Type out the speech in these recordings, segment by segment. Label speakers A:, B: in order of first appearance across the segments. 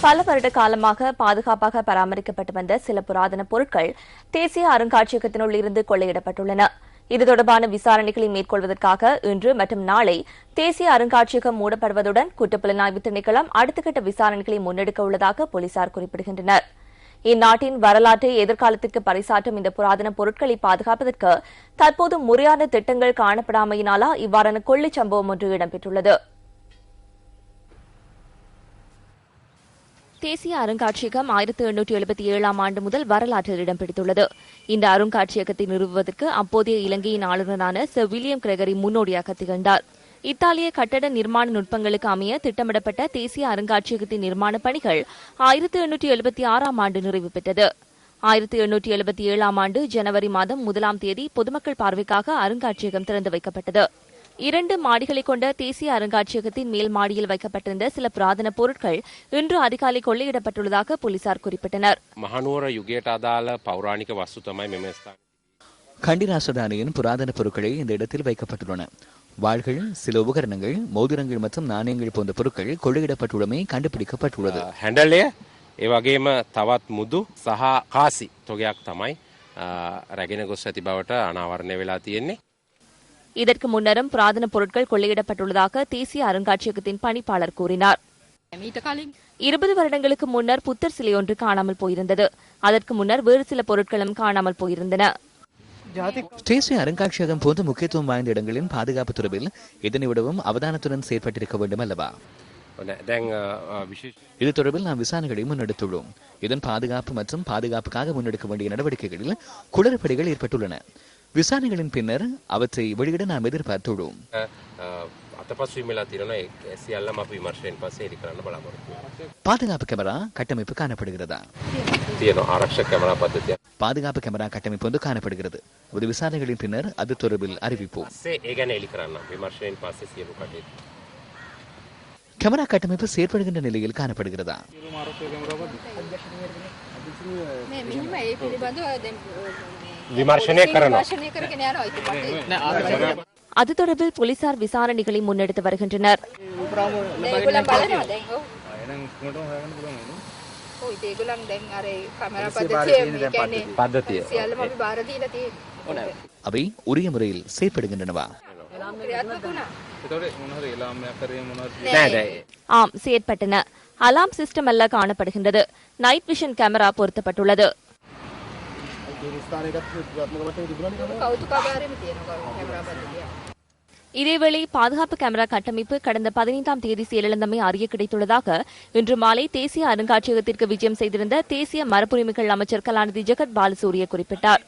A: பல வருட காலமாக பாதுகாப்பாக பராமரிக்கப்பட்டு வந்த சில புராதன பொருட்கள் தேசிய அருங்காட்சியகத்தினுள் இருந்து கொள்ளையிடப்பட்டுள்ளன. இது தொடர்பான விசாரணைகளை மேற்கொள்வதற்காக இன்று மற்றும் நாளை தேசிய அருங்காட்சியகம் மூடப்படுவதுடன் குற்றப்புலனாய்வு திணைக்களம் அடுத்த கட்ட விசாரணைகளை முன்னெடுக்க உள்ளதாக போலீசார் குறிப்பிடுகின்றனர். இந்நாட்டின் வரலாற்றை எதிர்காலத்திற்கு பறைசாற்றும் இந்த புராதன பொருட்களை பாதுகாப்பதற்கு தற்போது முறையான திட்டங்கள் காணப்படாமையினாலா இவ்வாறான கொள்ளைச் சம்பவம் ஒன்று இடம்பெற்றுள்ளது. தேசிய அருங்காட்சியகம் 1877 ஆண்டு முதல் வரலாற்றில் இடம் பிடித்துள்ளது. இந்த அருங்காட்சியகத்தை நிறுவுவதற்கு அப்போதைய இலங்கையின் ஆளுநரான சர் வில்லியம் கிரெகரி முன்னோடியாக திகழ்ந்தார். இத்தாலிய கட்டட நிர்மாண நுட்பங்களுக்கு அமைய திட்டமிடப்பட்ட தேசிய அருங்காட்சியகத்தின் நிர்மாண பணிகள் 1876 ஆண்டு நிறைவு பெற்றது. 1877 ஆண்டு ஜனவரி மாதம் 1 தேதி பொதுமக்கள் பார்வைக்காக அருங்காட்சியகம் திறந்து வைக்கப்பட்டது. 2 மாடிகளை கொண்ட தேசிய அருங்காட்சியகத்தின் மேல் மாடியில் வைக்கப்பட்டிருந்த சில புராதன பொருட்கள் இன்று அதிகாலை கொள்ளையிடப்பட்டுள்ளதாக போலீசார் குறிப்பிட்டனர்.
B: மகானுவர யுகයට අදාළ පෞරාණික වස්තු තමයි මෙම ස්ථානයේ.
C: கண்டிராசதானியின் புராதன பொருட்களை இந்த இடத்தில் வைக்கப்பட்டுள்ளன. வாள்கள், சில உபகரணங்கள், மோதிரங்கள் மற்றும் நாணயங்கள் போன்ற பொருட்கள் கொள்ளையிடப்பட்டுள்ளமை கண்டுபிடிக்கப்பட்டுள்ளது.
B: හැන්ඩල්ය ඒ වගේම තවත් මුදු සහ කාසි තොගයක් තමයි රැගෙන ගොස් ඇති බවට අනාවරණය වෙලා තියෙන්නේ.
A: இதற்கு முன்னரும் புராதன பொருட்கள் கொள்ளையிடப்பட்டுள்ளதாக தேசிய அருங்காட்சியகத்தின் பணிப்பாளர் கூறினார். 20 வருடங்களுக்கு முன்னர் புத்தர் சிலை ஒன்று காணாமல் போயிருந்தது. அதற்கு முன்னர் வேறு சில பொருட்களும் காணாமல் போயிருந்தன.
C: தேசிய அருங்காட்சியகம் போன்ற முக்கியத்துவம் வாய்ந்த இடங்களின் பாதுகாப்பு தொடர்பில் இதனை விடவும் அவதானத்துடன் செயற்பட்டிருக்க வேண்டும் அல்லவா? இது தொடர்பில் நாம் விசாரணைகளை முன்னெடுத்துள்ளோம். இதன் பாதுகாப்பு மற்றும் பாதுகாப்புக்காக முன்னெடுக்க வேண்டிய நடவடிக்கைகளில் குளறுபடிகள் ஏற்பட்டுள்ளன. விசாரணைகளின் பின்னர் அவற்றை வெளியிட நாம் எதிர்பார்த்துள்ளோம். பாதுகாப்பு கேமரா கட்டமைப்பு காணப்படுகிறதா? பாதுகாப்பு கேமரா கட்டமைப்பு வந்து காணப்படுகிறது. விசாரணைகளின் பின்னர் அது தொடர்பில் அறிவிப்போம். கேமரா கட்டமைப்பு செயற்படுகின்ற நிலையில் காணப்படுகிறதா?
A: அது தொடர்பில் போலீசார் விசாரணைகளை முன்னெடுத்து வருகின்றனர்.
C: அவை உரிய முறையில் செயற்படுகின்றனவா?
A: ஆம், செயற்பட்டன. அலாம் சிஸ்டம் அல்ல காணப்படுகின்றது. நைட் விஷன் கேமரா பொருத்தப்பட்டுள்ளது. இதேவேளை பாதுகாப்பு கேமரா கட்டமைப்பு கடந்த 15 தேதி செயலிழந்தமை அறிய கிடைத்துள்ளதாக இன்று மாலை தேசிய அருங்காட்சியகத்திற்கு விஜயம் செய்திருந்த தேசிய மரபுரிமைகள் அமைச்சர் கலாநிதி ஜெகத் பாலசூரிய குறிப்பிட்டார்.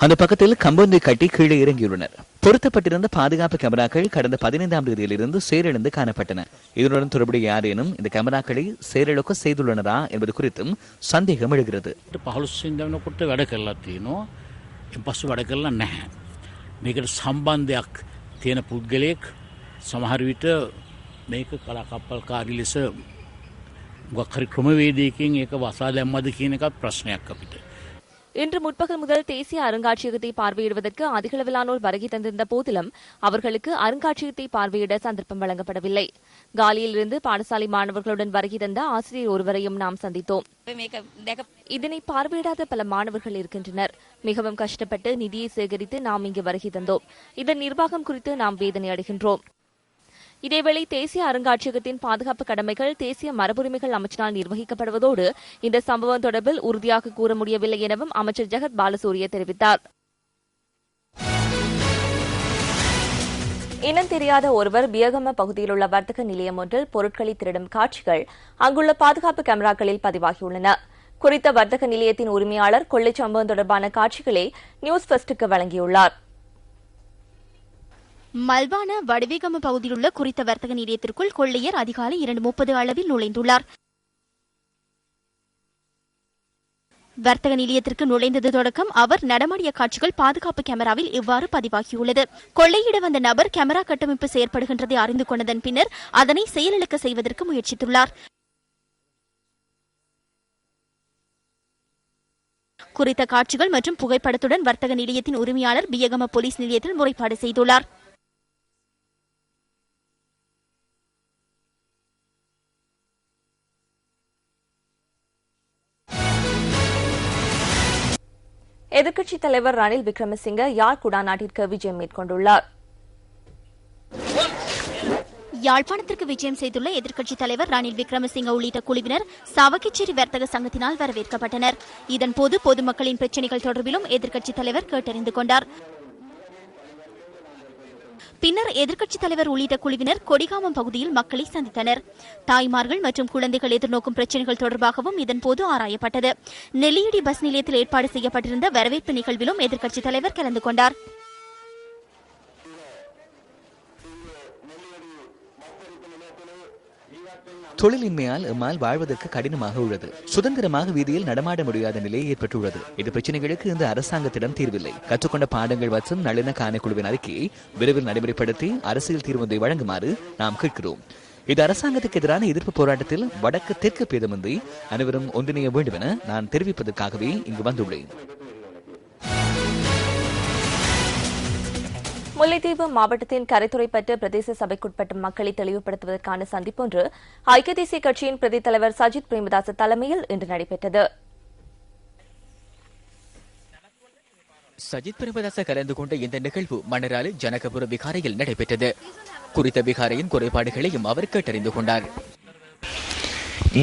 C: அந்த பக்கத்தில் கம்பொன்றை கட்டி கீழே இறங்கியுள்ளனர். பொருத்தப்பட்டிருந்த பாதுகாப்பு கேமராக்கள் கடந்த 15 தேதியிலிருந்து செயலிழந்து காணப்பட்டன. இதனுடன் தொடர்புடைய யாரேனும் இந்த கேமராக்களை செயலிழக்க செய்துள்ளனரா என்பது குறித்தும் சந்தேகம் எழுகிறது.
D: 15 වැඩ කරලා තියෙනවා. එපසු වැඩ කරලා නැහැ. මේකට සම්බන්ධයක් තියෙන පුද්ගලයෙක් සමහර විට මේක කලාකප්පල්කාරී ලෙස මොකක් හරි ක්‍රමවේදයකින් ඒක වසා දැම්මද කියන එකත් ප්‍රශ්නයක් අපිට.
A: இன்று முற்பகல் முதல் தேசிய அருங்காட்சியகத்தை பார்வையிடுவதற்கு அதிகளவிலானோர் வருகை தந்திருந்த போதிலும் அவர்களுக்கு அருங்காட்சியகத்தை பார்வையிட சந்தர்ப்பம் வழங்கப்படவில்லை. காலியில் இருந்து பாடசாலை மாணவர்களுடன் வருகை தந்த ஆசிரியர் ஒருவரையும் நாம் சந்தித்தோம். இதனை பார்வையிடாத பல மாணவர்கள் இருக்கின்றனர். மிகவும் கஷ்டப்பட்டு நிதியை சேகரித்து நாம் இங்கு வருகை தந்தோம். இதன் நிர்வாகம் குறித்து நாம் வேதனை அடைகின்றோம். இதேவேளை தேசிய அருங்காட்சியகத்தின் பாதுகாப்பு கடமைகள் தேசிய மரபுரிமைகள் அமைச்சினால் நிர்வகிக்கப்படுவதோடு இந்த சம்பவம் தொடர்பில் உறுதியாக கூற முடியவில்லை எனவும் அமைச்சர் ஜெகத் பாலசூரிய தெரிவித்தார். இனம் தெரியாத ஒருவர் பியகம பகுதியில் உள்ள வர்த்தக நிலையம் ஒன்றில் பொருட்களை திருடும் காட்சிகள் அங்குள்ள பாதுகாப்பு கேமராக்களில் பதிவாகியுள்ளன. குறித்த வர்த்தக நிலையத்தின் உரிமையாளர் கொள்ளைச் சம்பவம் தொடர்பான காட்சிகளை நியூஸ் ஃபர்ஸ்டுக்கு வழங்கியுள்ளார்.
E: மல்வான வடிவேகம பகுதியில் உள்ள குறித்த வர்த்தக நிலையத்திற்குள் கொள்ளையர் அதிகாலை 2:30 அளவில் நுழைந்துள்ளார். வர்த்தக நிலையத்திற்கு நுழைந்தது தொடக்கம் அவர் நடமாடிய காட்சிகள் பாதுகாப்பு கேமராவில் இவ்வாறு பதிவாகியுள்ளது. கொள்ளையிட வந்த நபர் கேமரா கட்டமைப்பு செயற்படுகின்றதை அறிந்து கொண்டதன் பின்னர் அதனை செயலிழக்க செய்வதற்கு முயற்சித்துள்ளார். குறித்த காட்சிகள் மற்றும் புகைப்படத்துடன் வர்த்தக நிலையத்தின் உரிமையாளர் பியகம போலீஸ் நிலையத்தில் முறைப்பாடு செய்துள்ளார்.
A: எதிர்க்கட்சித் தலைவர் ரணில் விக்ரமசிங்க யாழ் குடாநாட்டிற்கு விஜயம் மேற்கொண்டுள்ளார்.
E: யாழ்ப்பாணத்திற்கு விஜயம் செய்துள்ள எதிர்க்கட்சித் தலைவர் ரணில் விக்ரமசிங்க உள்ளிட்ட குழுவினர் சாவகச்சேரி வர்த்தக சங்கத்தினால் வரவேற்கப்பட்டனர். இதன்போது பொதுமக்களின் பிரச்சினைகள் தொடர்பிலும் எதிர்க்கட்சித் தலைவர் கேட்டறிந்து கொண்டார். பின்னர் எதிர்க்கட்சித் தலைவர் உள்ளிட்ட குழுவினர் கொடிகாமம் பகுதியில் மக்களை சந்தித்தனர். தாய்மார்கள் மற்றும் குழந்தைகள் எதிர்நோக்கும் பிரச்சினைகள் தொடர்பாகவும் இதன்போது ஆராயப்பட்டது. நெல்லியடி பஸ் நிலையத்தில் ஏற்பாடு செய்யப்பட்டிருந்த வரவேற்பு நிகழ்விலும் எதிர்க்கட்சித் தலைவர் கலந்து கொண்டார்.
C: தொழிலின்மையால் எம்மால் வாழ்வதற்கு கடினமாக உள்ளது. சுதந்திரமாக வீதியில் நடமாட முடியாத நிலை ஏற்பட்டுள்ளது. இது பிரச்சனைகளுக்கு இந்த அரசாங்கத்திடம் தீர்வில்லை. கற்றுக்கொண்ட பாடங்கள் மற்றும் நளின காணக்குழுவின் அறிக்கையை விரைவில் நடைமுறைப்படுத்தி அரசியல் தீர்வொன்றை வழங்குமாறு நாம் கேட்கிறோம். இது அரசாங்கத்துக்கு எதிரான எதிர்ப்பு போராட்டத்தில் வடக்கு தெற்கு பேதமின்றி அனைவரும் ஒன்றிணைய வேண்டும் என நான் தெரிவிப்பதற்காகவே இங்கு வந்துள்ளேன்.
A: முல்லைத்தீவு மாவட்டத்தின் கரைத்துறைப்பட்டு பிரதேச சபைக்குட்பட்ட மக்களை தெளிவுபடுத்துவதற்கான சந்திப்பொன்று ஐக்கிய தேசிய கட்சியின் பிரதி தலைவர் சஜித் பிரேமதாச தலைமையில் இன்று நடைபெற்றது.
F: சஜித் பிரேமதாச கலந்து கொண்ட இந்த நிகழ்வு மணராலு ஜனகபுர விகாரையில் நடைபெற்றது. குறித்த விகாரையின் குறைபாடுகளையும் அவர் கேட்டறிந்து கொண்டார்.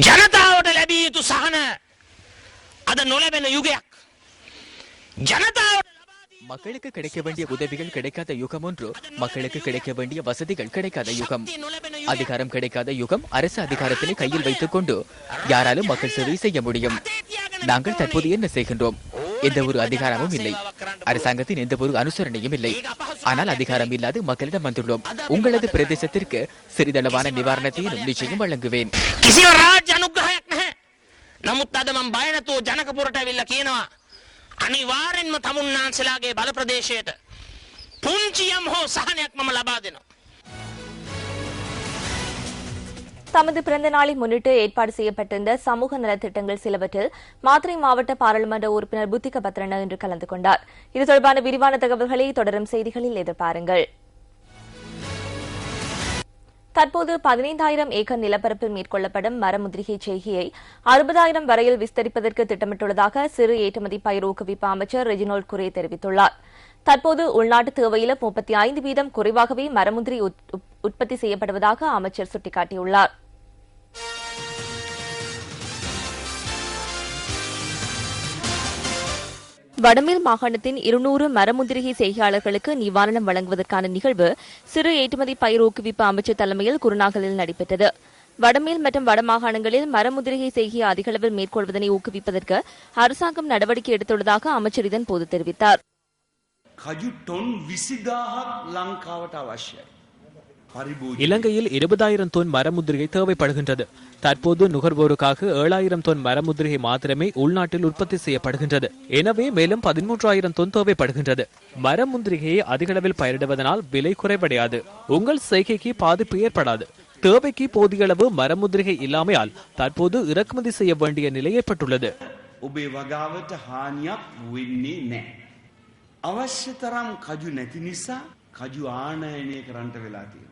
G: ජනතාවට ලැබිය යුතු සහන අද නොලැබෙන යුගයක්. ජනතාවට
F: மக்களுக்கு கிடைக்க வேண்டிய உதவிகள் கிடைக்காத யுகம் ஒன்று, மக்களுக்கு கிடைக்க வேண்டிய வசதிகள் கிடைக்காத யுகம், அதிகாரம் கிடைக்காத யுகம். அரசு அதிகாரத்தினை கையில் வைத்துக் கொண்டு யாராலும் மக்கள் சேவை செய்ய முடியும். நாங்கள் தற்போது என்ன செய்கின்றோம்? எந்த ஒரு அதிகாரமும் இல்லை, அரசாங்கத்தின் எந்த ஒரு அனுசரணையும் இல்லை. ஆனால் அதிகாரம் இல்லாது மக்களிடம் வந்துள்ளோம். உங்களது பிரதேசத்திற்கு சிறிதளவான நிவாரணத்தையும் நிச்சயம் வழங்குவேன்.
G: කිසිම රාජ්‍ය අනුග්‍රහයක් නැහැ. නමුත් අද මම බය නැතුව ජනකපුරට ඇවිල්ලා කියනවා අනිවාර්යෙන්ම තමුන්නාන්සලාගේ බල ප්‍රදේශයට පුංචියම් හෝ සහනයක් මම ලබා දෙනවා.
A: தமது பிறந்த நாளை முன்னிட்டு ஏற்பாடு செய்யப்பட்டிருந்த சமூக நலத்திட்டங்கள் சிலவற்றில் மாத்தறை மாவட்ட பாராளுமன்ற உறுப்பினர் புத்திக பத்ரன இன்று கலந்து கொண்டார். இது தொடர்பான விரிவான தகவல்களை தொடரும் செய்திகளில் எதிர்பாருங்கள். தற்போது 15,000 ஏக்கர் நிலப்பரப்பில் மேற்கொள்ளப்படும் மரமுதிரிகை செய்கையை 60,000 வரையில் விஸ்தரிப்பதற்கு திட்டமிட்டுள்ளதாக சிறு ஏற்றுமதி பயிர் ஊக்குவிப்பு அமைச்சர் ரெஜினோல்ட் குரே தெரிவித்துள்ளார். தற்போது உள்நாட்டு தேவையில 35% குறைவாகவே மரமுதிரி உற்பத்தி செய்யப்படுவதாக அமைச்சர் சுட்டிக்காட்டியுள்ளார். வடமேல் மாகாணத்தின் 200 மரமுந்திரிகை செய்கையாளர்களுக்கு நிவாரணம் வழங்குவதற்கான நிகழ்வு சிறு ஏற்றுமதி பயிர் ஊக்குவிப்பு அமைச்சர் தலைமையில் குருநாகலில் நடைபெற்றது. வடமேல் மற்றும் வடமாகாணங்களில் மரமுதிரிகை செய்கையை அதிகளவில் மேற்கொள்வதனை ஊக்குவிப்பதற்கு அரசாங்கம் நடவடிக்கை எடுத்துள்ளதாக அமைச்சர் இதன்போது தெரிவித்தார்.
H: இலங்கையில் 20,000 தொன் மரமுதிரிகை தேவைப்படுகின்றது. தற்போது நுகர்வோருக்காக 7,000 தொன் மரமுதிரிகை மாத்திரமே உள்நாட்டில் உற்பத்தி செய்யப்படுகின்றது. எனவே மேலும் 13,000 தொன் தேவைப்படுகின்றது. மரமுந்திரிகையை அதிகளவில் பயிரிடுவதனால் விலை குறைவடையாது. உங்கள் செய்கைக்கு பாதிப்பு ஏற்படாது. தேவைக்கு போதிய அளவு மரமுதிரிகை இல்லாமையால் தற்போது இறக்குமதி செய்ய வேண்டிய நிலை ஏற்பட்டுள்ளது.
I: අවශ්‍ය තරම් කජු නැති නිසා කජු ආනයනය කරන්නට වෙලා තියෙනවා.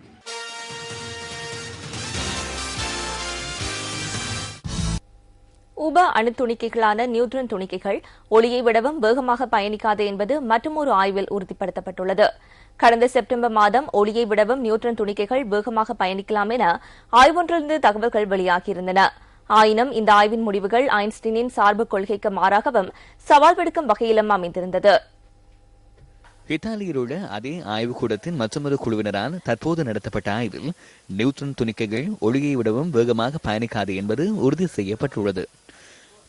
A: உப அணுத்துணிக்கைகளான நியூட்ரன் துணிக்கைகள் ஒளியை விடவும் வேகமாக பயணிக்காது என்பது மற்றொரு ஆய்வில் உறுதிப்படுத்தப்பட்டுள்ளது. கடந்த செப்டம்பர் மாதம் ஒளியை விடவும் நியூட்ரன் துணிக்கைகள் வேகமாக பயணிக்கலாம் என ஆய்வொன்றிலிருந்து தகவல்கள் வெளியாகியிருந்தன. ஆயினும் இந்த ஆய்வின் முடிவுகள் ஐன்ஸ்டீனின் சார்பு கொள்கைக்கு மாறாகவும் சவால் விடுக்கும் வகையிலும் அமைந்திருந்தது.
C: இத்தாலியில் உள்ள அதே ஆய்வுக்கூடத்தின் மற்றொரு குழுவினரால் தற்போது நடத்தப்பட்ட ஆய்வில் நியூட்ரன் துணிக்கைகள் ஒளியை விடவும் வேகமாக பயணிக்காது என்பது உறுதி செய்யப்பட்டுள்ளது.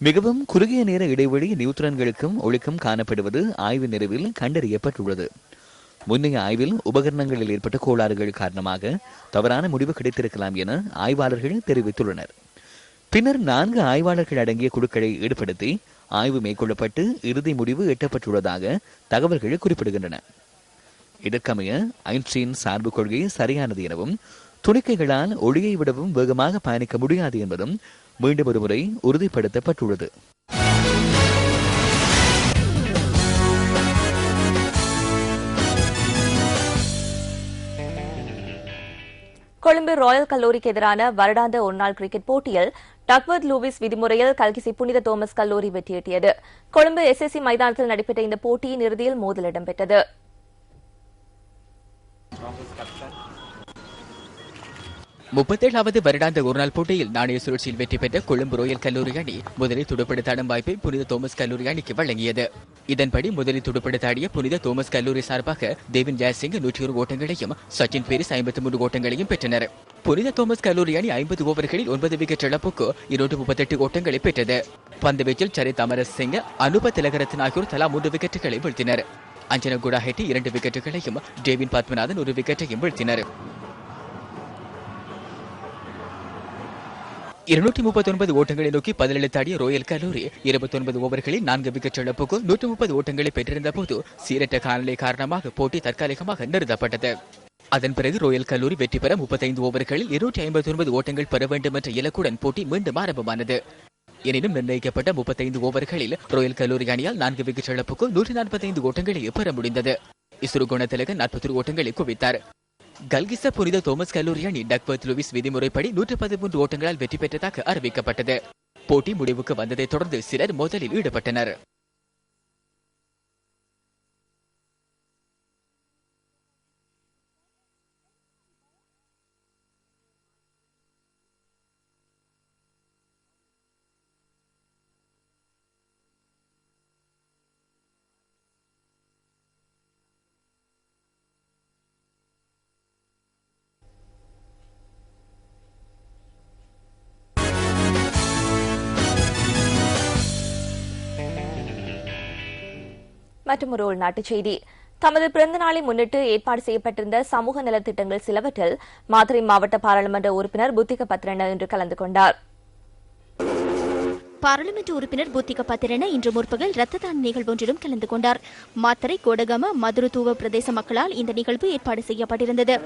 C: மிகவும் குறுகிய நேர இடைவெளி நியூட்ரன்களுக்கும் ஒளிக்கும் காணப்படுவது ஆய்வு நிறைவில் கண்டறியப்பட்டுள்ளது. முன்னைய ஆய்வில் உபகரணங்களில் ஏற்பட்ட கோளாறுகள் காரணமாக தவறான முடிவு கிடைத்திருக்கலாம் என ஆய்வாளர்கள் தெரிவித்துள்ளனர். பின்னர் 4 ஆய்வாளர்கள் அடங்கிய குழுக்களை ஈடுபடுத்தி ஆய்வு மேற்கொள்ளப்பட்டு இறுதி முடிவு எட்டப்பட்டுள்ளதாக தகவல்கள் குறிப்பிடுகின்றன. இதற்கமைய ஐன்ஸ்டீன் சார்பு கொள்கை சரியானது எனவும் துணிக்கைகளால் ஒளியை விடவும் வேகமாக பயணிக்க முடியாது என்பதும் மீண்டும் ஒருமுறை உறுதிப்படுத்தப்பட்டுள்ளது.
A: கொழும்பு ராயல் கல்லூரிக்கு எதிரான வருடாந்த ஒருநாள் கிரிக்கெட் போட்டியில் டக்வர்த் லூவிஸ் விதிமுறையில் கல்கிசி புனித தோமஸ் கல்லூரி வெற்றியீட்டியது. கொழும்பு SSC மைதானத்தில் நடைபெற்ற இந்த போட்டியின் இறுதியில் மோதல் இடம்பெற்றது.
F: 37வது வருடாந்த ஒருநாள் போட்டியில் நாணய சுழற்சியில் வெற்றி பெற்ற கொழும்பு ரோயல் கல்லூரி அணி முதலில் துடுப்படுத்தாடும் வாய்ப்பை புனித தோமஸ் கல்லூரி அணிக்கு வழங்கியது. இதன்படி முதலில் துடுப்படுத்தாடிய புனித தோமஸ் கல்லூரி சார்பாக தேவின் ஜெயசிங் 101 ஓட்டங்களையும் சச்சின் பேரிஸ் 53 ஓட்டங்களையும் பெற்றனர். புனித தோமஸ் கல்லூரி அணி 50 ஓவர்களில் 9 விக்கெட் இழப்புக்கு 238 ஓட்டங்களை பெற்றது. பந்துவீச்சில் சரித் அமரசிங், அனுப திலகரத்ன ஆகியோர் தலா 3 விக்கெட்டுகளை வீழ்த்தினர். அஞ்சன குடாஹெட்டி 2 விக்கெட்டுகளையும் டேவின் பத்மநாதன் 1 விக்கெட்டையும் வீழ்த்தினர். 239 ஓட்டங்களை நோக்கி பதிலளித்தாடிய ரோயல் கல்லூரி 29 ஓவர்களில் 4 விக்கெட் இழப்புக்கு 130 ஓட்டங்களை பெற்றிருந்த போது சீரற்ற காலநிலை காரணமாக போட்டி தற்காலிகமாக நிறுத்தப்பட்டது. அதன் பிறகு ரோயல் கல்லூரி வெற்றி பெற 35 ஓவர்களில் 259 ஓட்டங்கள் பெற வேண்டும் என்ற இலக்குடன் போட்டி மீண்டும் ஆரம்பமானது. எனினும் நிர்ணயிக்கப்பட்ட 35 ஓவர்களில் ரோயல் கல்லூரி அணியால் 4 விக்கெட் இழப்புக்கு 145 ஓட்டங்களை பெற முடிந்தது. இசுரு குணத்திலகன் 41 ஓட்டங்களை குவித்தார். கல்கிச புனித தோமஸ் கல்லூரி அணி டக்வர்த் லூவிஸ் விதிமுறைப்படி 113 ஓட்டங்களால் வெற்றி பெற்றதாக அறிவிக்கப்பட்டது. போட்டி முடிவுக்கு வந்ததைத் தொடர்ந்து சிலர் மோதலில் ஈடுபட்டனர்.
A: மற்றொரு உள்நாட்டுச் செய்தி. தமது பிறந்த நாளை முன்னிட்டு ஏற்பாடு செய்யப்பட்டிருந்த சமூக நலத்திட்டங்கள் சிலவற்றில் மாத்தறை மாவட்ட பாராளுமன்ற உறுப்பினர் புத்திக பத்ரன இன்று கலந்து கொண்டார்.
E: பாராளுமன்ற உறுப்பினர் புத்திக பத்திரன இன்று முற்பகல் இரத்த தான நிகழ்வொன்றிலும் கலந்து கொண்டார். மாத்தறை, கோடகம, மதுரதூவ பிரதேச மக்களால் இந்த நிகழ்வு ஏற்பாடு செய்யப்பட்டிருந்தது.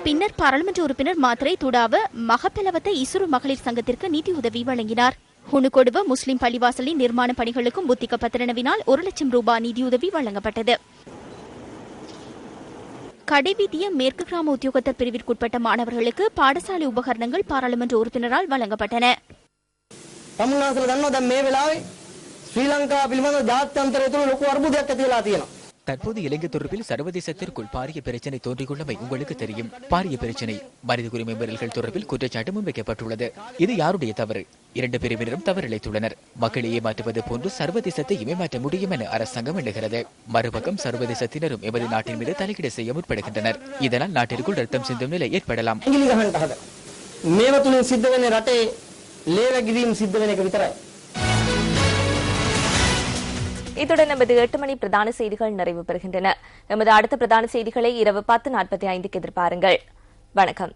E: பின்னர் பாராளுமன்ற உறுப்பினர் மாத்தறை துடாவ மகப்பெலவத்த இசுரு மகளிர் சங்கத்திற்கு நிதியுதவி வழங்கினார். ஹுனுகொடுவ முஸ்லிம் பள்ளிவாசலின் நிர்மாண பணிகளுக்கும் புத்திக பத்திரனவினால் 1 லட்சம் ரூபாய் நிதியுதவி வழங்கப்பட்டது. கடைவீதிய மேற்கு கிராம உத்தியோகத்தர் பிரிவிற்குட்பட்ட மாணவர்களுக்கு பாடசாலை உபகரணங்கள் பாராளுமன்ற உறுப்பினரால் வழங்கப்பட்டன.
F: தற்போது இலங்கை தொடர்பில் சர்வதேசத்திற்குள் பாரிய பிரச்சனை தோன்றியுள்ளமை உங்களுக்கு தெரியும். பாரிய பிரச்சனை மனித உரிமை மீறல்கள் தொடர்பில் குற்றச்சாட்டு முன்வைக்கப்பட்டுள்ளது. இது யாருடைய தவறு? 2 பிரிவினரும் தவறிழைத்துள்ளனர். மக்களை ஏமாற்றுவது போன்று சர்வதேசத்தை ஏமாற்ற முடியும் என அரசாங்கம் எண்ணுகிறது. மறுபக்கம் சர்வதேசத்தினரும் எமது நாட்டின் மீது தலையீடு செய்ய முற்படுகின்றனர். இதனால் நாட்டிற்குள் ரத்தம் சிந்தும் நிலை ஏற்படலாம்.
A: இத்துடன் நமது 8 மணி பிரதான செய்திகள் நிறைவு பெறுகின்றன. நமது அடுத்த பிரதான செய்திகளை இரவு 10:45 எதிர்பாருங்கள். வணக்கம்.